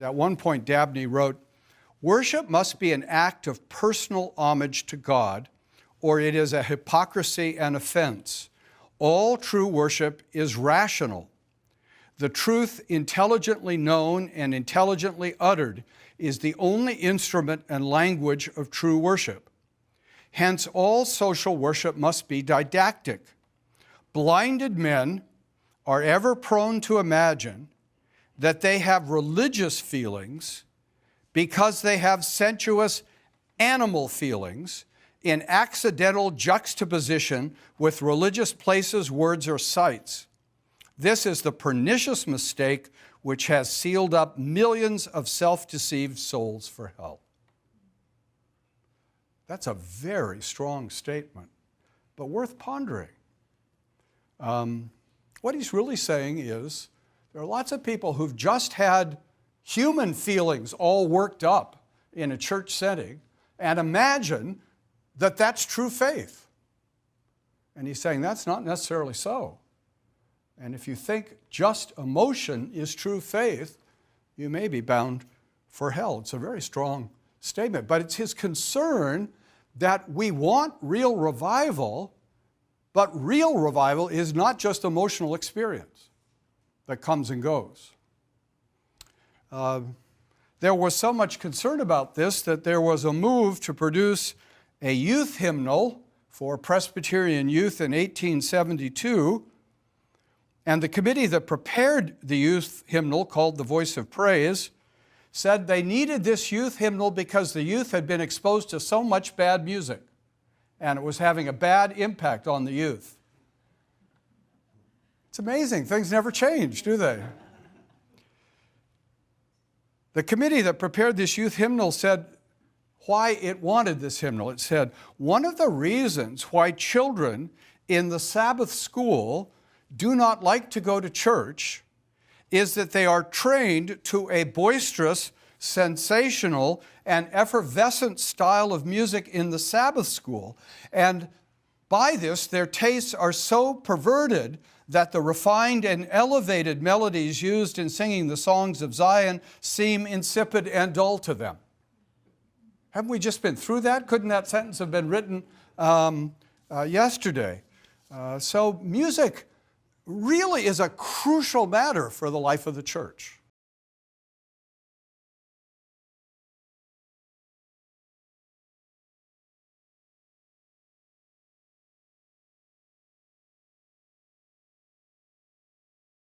At one point, Dabney wrote, "Worship must be an act of personal homage to God, or it is a hypocrisy and offense. All true worship is rational. The truth intelligently known and intelligently uttered is the only instrument and language of true worship. Hence, all social worship must be didactic. Blinded men are ever prone to imagine that they have religious feelings because they have sensuous animal feelings in accidental juxtaposition with religious places, words, or sites. This is the pernicious mistake which has sealed up millions of self-deceived souls for hell." That's a very strong statement, but worth pondering. What he's really saying is there are lots of people who've just had human feelings all worked up in a church setting and imagine that that's true faith. And he's saying that's not necessarily so. And if you think just emotion is true faith, you may be bound for hell. It's a very strong statement, but it's his concern that we want real revival, but real revival is not just emotional experience that comes and goes. There was so much concern about this that there was a move to produce a youth hymnal for Presbyterian youth in 1872, and the committee that prepared the youth hymnal, called the Voice of Praise, said they needed this youth hymnal because the youth had been exposed to so much bad music, and it was having a bad impact on the youth. It's amazing. Things never change, do they? The committee that prepared this youth hymnal said why it wanted this hymnal. It said, "One of the reasons why children in the Sabbath school do not like to go to church is that they are trained to a boisterous, sensational, and effervescent style of music in the Sabbath school. And by this, their tastes are so perverted that the refined and elevated melodies used in singing the songs of Zion seem insipid and dull to them." Haven't we just been through that? Couldn't that sentence have been written yesterday? So music really is a crucial matter for the life of the church.